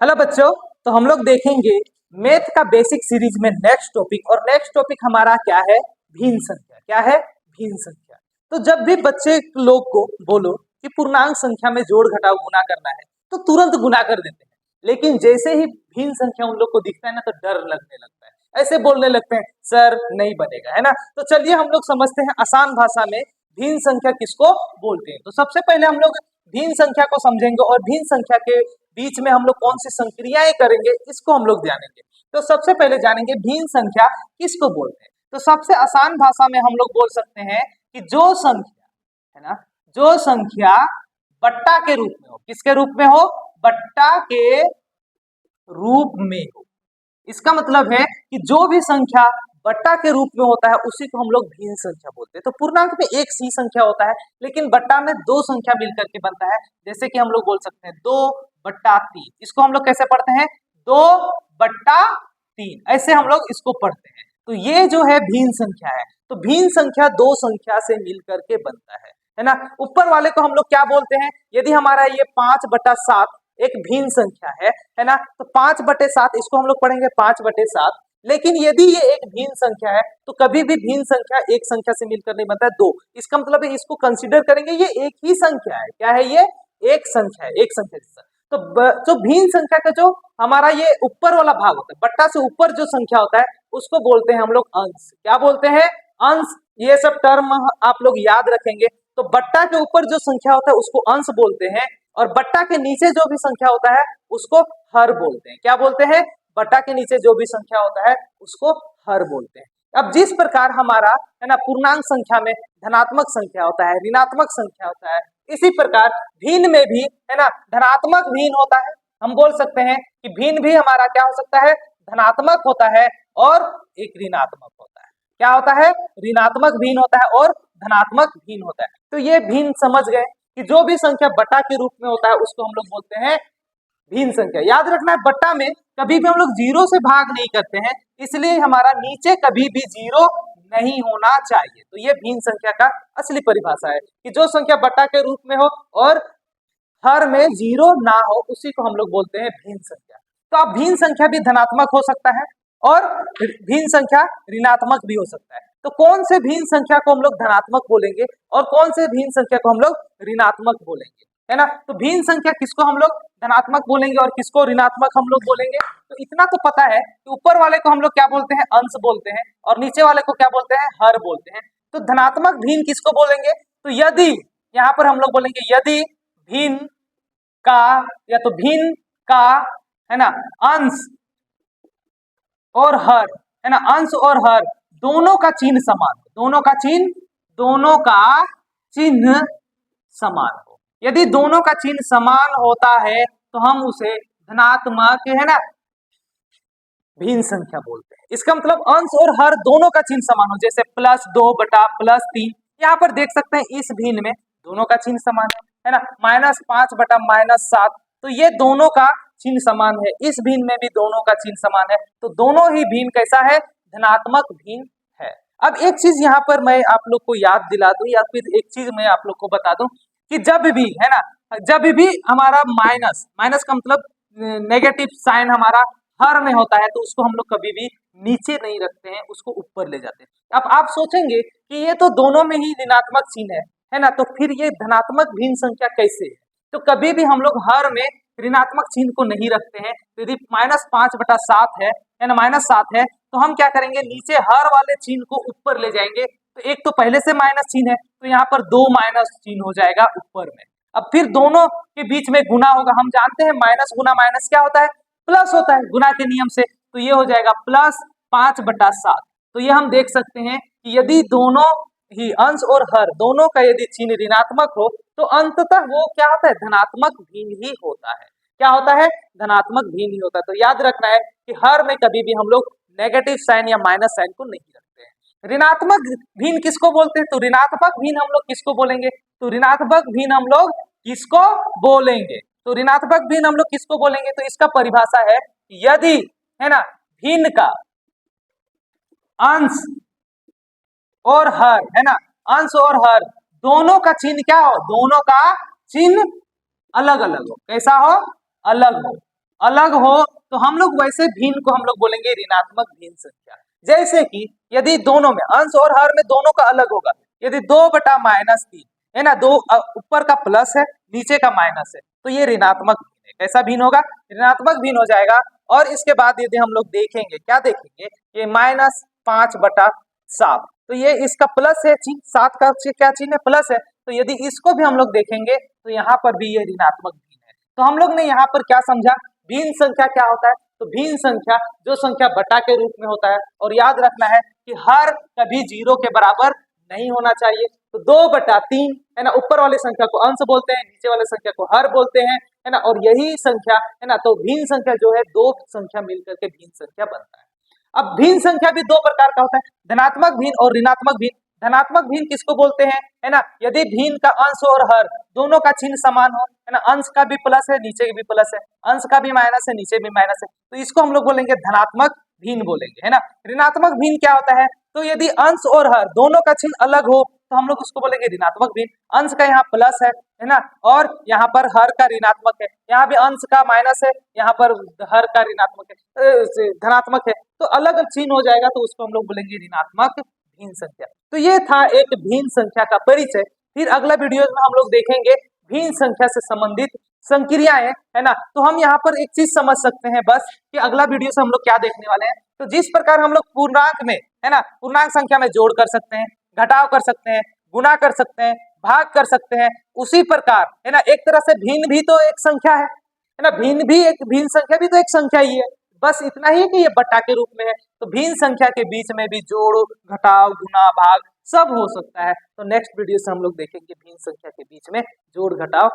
Hello बच्चों। तो हम लोग देखेंगे मैथ का बेसिक सीरीज में नेक्स्ट टॉपिक। और नेक्स्ट टॉपिक हमारा क्या है? भिन्न संख्या। क्या है? भिन्न संख्या। तो जब भी बच्चे लोग को बोलो कि पूर्णांक संख्या में जोड़ घटाव गुना करना है तो तुरंत गुना कर देते हैं, लेकिन जैसे ही भिन्न संख्या उन लोग को दिखता है ना तो डर लगने लगता है, ऐसे बोलने लगते हैं सर नहीं बनेगा, है ना। तो चलिए हम लोग समझते हैं आसान भाषा में भिन्न संख्या किसको बोलते हैं। तो सबसे पहले हम लोग भिन्न संख्या को समझेंगे और भिन्न संख्या के बीच में हम लोग कौन सी संक्रियाएं करेंगे इसको हम लोग जानेंगे। तो सबसे पहले जानेंगे भिन्न संख्या किसको बोलते हैं। तो सबसे आसान भाषा में हम लोग बोल सकते हैं कि जो संख्या है ना, जो संख्या बट्टा के रूप में हो। किसके रूप में हो? बट्टा के रूप में हो। इसका मतलब है कि जो भी संख्या बट्टा के रूप में होता है उसी को हम लोग भिन्न संख्या बोलते हैं। तो पूर्णांक में एक सी संख्या होता है, लेकिन बट्टा में दो संख्या मिलकर के बनता है। जैसे कि हम लोग बोल सकते हैं 2/3। इसको हम लोग कैसे पढ़ते हैं? 2/3। ऐसे हम लोग इसको पढ़ते हैं। तो ये जो है भिन्न संख्या है। तो भिन्न संख्या दो संख्या से मिलकर के बनता है ना। ऊपर वाले को हम लोग क्या बोलते हैं? यदि हमारा ये 5/7 एक भिन्न संख्या है ना, तो 5/7 इसको हम लोग पढ़ेंगे 5/7। लेकिन यदि ये एक भिन्न संख्या है तो कभी भी भिन्न संख्या एक संख्या से मिलकर नहीं बनता है, दो। इसका मतलब है इसको कंसीडर करेंगे ये एक ही संख्या है। क्या है? ये एक संख्या है, एक संख्या जैसा। तो भिन्न संख्या का जो हमारा ये ऊपर वाला भाग होता है, बट्टा से ऊपर जो संख्या होता है उसको बोलते हैं हम लोग अंश। क्या बोलते हैं? अंश। ये सब टर्म आप लोग याद रखेंगे। तो बट्टा के ऊपर जो संख्या होता है उसको अंश बोलते हैं, और बट्टा के नीचे जो भी संख्या होता है उसको हर बोलते हैं। क्या बोलते हैं? बट्टा के नीचे जो भी संख्या होता है उसको हर बोलते हैं। अब जिस प्रकार हमारा है ना पूर्णांक संख्या में धनात्मक संख्या होता है, ऋणात्मक संख्या होता है, इसी प्रकार भिन्न में भी है ना धनात्मक भिन्न होता है। हम बोल सकते हैं कि भिन्न भी हमारा क्या हो सकता है? धनात्मक होता है और एक ऋणात्मक होता है। क्या होता है? ऋणात्मक भिन्न होता है और धनात्मक भिन्न होता है। तो ये भिन्न समझ गए कि जो भी संख्या बट्टा के रूप में होता है उसको हम लोग बोलते हैं भिन्न संख्या। याद रखना है बट्टा में कभी भी हम लोग जीरो से भाग नहीं करते हैं, इसलिए हमारा नीचे कभी भी जीरो नहीं होना चाहिए। तो ये भिन्न संख्या का असली परिभाषा है कि जो संख्या बट्टा के रूप में हो और हर में जीरो ना हो उसी को हम लोग बोलते हैं भिन्न संख्या। तो अब भिन्न संख्या भी धनात्मक हो सकता है और भिन्न संख्या ऋणात्मक भी हो सकता है। तो कौन से भिन्न संख्या को हम लोग धनात्मक बोलेंगे और कौन से भिन्न संख्या को हम लोग ऋणात्मक बोलेंगे, है ना। तो भिन्न संख्या किसको हम लोग धनात्मक बोलेंगे और किसको ऋणात्मक हम लोग बोलेंगे? तो इतना तो पता है कि ऊपर वाले को हम लोग क्या बोलते हैं? अंश बोलते हैं, और नीचे वाले को क्या बोलते हैं? हर बोलते हैं। तो धनात्मक भिन्न किसको बोलेंगे? तो यदि यहाँ पर हम लोग बोलेंगे यदि भिन्न का, या तो भिन्न का है ना अंश और हर, है ना, अंश और हर दोनों का चिन्ह समान हो। दोनों का चिन्ह समान हो। यदि दोनों का चिन्ह समान होता है तो हम उसे धनात्मक, है ना, भिन्न संख्या बोलते हैं। इसका मतलब अंश और हर दोनों का चिन्ह समान हो। जैसे +2/+3, यहाँ पर देख सकते हैं इस भिन्न में दोनों का चिन्ह समान है ना। -5/-7, तो ये दोनों का चिन्ह समान है। इस भिन्न में भी दोनों का चिन्ह समान है। तो दोनों ही भिन्न कैसा है? धनात्मक भिन्न है। अब एक चीज यहाँ पर मैं आप लोग को याद दिला दूं, या फिर एक चीज मैं आप लोग को बता दूं कि जब भी, है ना, जब भी हमारा माइनस का मतलब नेगेटिव साइन हमारा हर में होता है तो उसको हम लोग कभी भी नीचे नहीं रखते हैं, उसको ऊपर ले जाते हैं। अब आप सोचेंगे कि ये तो दोनों में ही ऋणात्मक चिन्ह है ना, तो फिर ये धनात्मक भिन्न संख्या कैसे है? तो कभी भी हम लोग हर में ऋणात्मक चिन्ह को नहीं रखते हैं। यदि -5/7 है ना, -7 है, तो हम क्या करेंगे? नीचे हर वाले चिन्ह को ऊपर ले जाएंगे। तो एक तो पहले से माइनस चिन्ह है तो यहाँ पर 2 माइनस चिन्ह हो जाएगा ऊपर में। अब फिर दोनों के बीच में गुना होगा। हम जानते हैं माइनस गुना माइनस क्या होता है? प्लस होता है गुना के नियम से। तो ये हो जाएगा +5/7। तो ये हम देख सकते हैं कि यदि दोनों ही अंश और हर दोनों का यदि चिन्ह ऋणात्मक हो तो अंततः वो क्या होता है? धनात्मक भिन्न ही होता है। क्या होता है? धनात्मक भिन्न ही होता है। तो याद रखना है कि हर में कभी भी हम लोग नेगेटिव साइन या माइनस साइन को नहीं रखते हैं। ऋणात्मक भिन्न किसको बोलते हैं? तो ऋणात्मक भिन्न हम लोग किसको बोलेंगे? तो ऋणात्मक भिन्न हम लोग किसको बोलेंगे? तो ऋणात्मक भिन्न हम लोग किसको बोलेंगे? तो इसका परिभाषा है यदि, है ना, भिन्न का अंश और हर, है ना, अंश और हर दोनों का चिन्ह क्या हो? दोनों का चिन्ह अलग अलग हो। कैसा हो? अलग हो। अलग हो तो हम लोग वैसे भिन्न को हम लोग बोलेंगे ऋणात्मक भिन्न संख्या। जैसे कि यदि दोनों में अंश और हर में दोनों का अलग होगा, यदि 2/-3 है ना, दो ऊपर का प्लस है नीचे का माइनस है, तो ये ऋणात्मक भिन्न है। कैसा भिन्न होगा? ऋणात्मक भिन्न हो जाएगा। और इसके बाद यदि हम लोग देखेंगे, क्या देखेंगे, ये -5/7, तो ये इसका प्लस है चिन्ह, 7 का क्या चिन्ह है? प्लस है। तो यदि इसको भी हम लोग देखेंगे तो यहाँ पर भी ये ऋणात्मक भिन्न है। तो हम लोग ने यहाँ पर क्या समझा, भिन्न संख्या क्या होता है? तो भिन्न संख्या जो संख्या बटा के रूप में होता है, और याद रखना है कि हर कभी 0 के बराबर नहीं होना चाहिए। तो 2/3 है ना, ऊपर वाली संख्या को अंश बोलते हैं, नीचे वाली संख्या को हर बोलते हैं, है ना, और यही संख्या है ना, तो भिन्न संख्या जो है दो संख्या मिलकर के भिन्न संख्या बनता है। अब भिन्न संख्या भी दो प्रकार का होता है, धनात्मक भिन्न और ऋणात्मक भिन्न। धनात्मक भिन्न किसको बोलते हैं? है ना, यदि भिन्न का अंश और हर दोनों का चिन्ह समान हो, है ना, अंश का भी प्लस है नीचे भी प्लस है, अंश का भी माइनस है नीचे भी माइनस है, तो इसको हम लोग बोलेंगे धनात्मक भिन्न बोलेंगे, है ना। ऋणात्मक भिन्न क्या होता है? तो यदि अंश और हर दोनों का चिन्ह अलग हो तो हम लोग उसको बोलेंगे ऋणात्मक भिन्न। अंश का यहाँ प्लस है ना, और यहाँ पर हर का ऋणात्मक है, यहाँ भी अंश का माइनस है, यहाँ पर हर का ऋणात्मक है, धनात्मक है, तो अलग चिन्ह हो जाएगा, तो उसको हम लोग बोलेंगे ऋणात्मक भिन्न संख्या। तो ये था एक भिन्न संख्या का परिचय। फिर अगला वीडियो में हम लोग देखेंगे भिन्न संख्या से संबंधित संक्रियाएं, है ना। तो हम यहाँ पर एक चीज समझ सकते हैं बस, कि अगला वीडियो से हम लोग क्या देखने वाले हैं। तो जिस प्रकार हम लोग पूर्णांक में, है ना, पूर्णांक संख्या में जोड़ कर सकते हैं, घटाव कर सकते हैं, गुणा कर सकते हैं, भाग कर सकते हैं, उसी प्रकार, है ना, एक तरह से भिन्न भी तो एक संख्या है ना, भिन्न भी एक भिन्न संख्या भी तो एक संख्या ही है। बस इतना ही कि ये बट्टा के रूप में है। तो भिन्न संख्या के बीच में भी जोड़, घटाव, गुणा, भाग सब हो सकता है। तो नेक्स्ट वीडियो से हम लोग देखेंगे भिन्न संख्या के बीच में जोड़, घटाव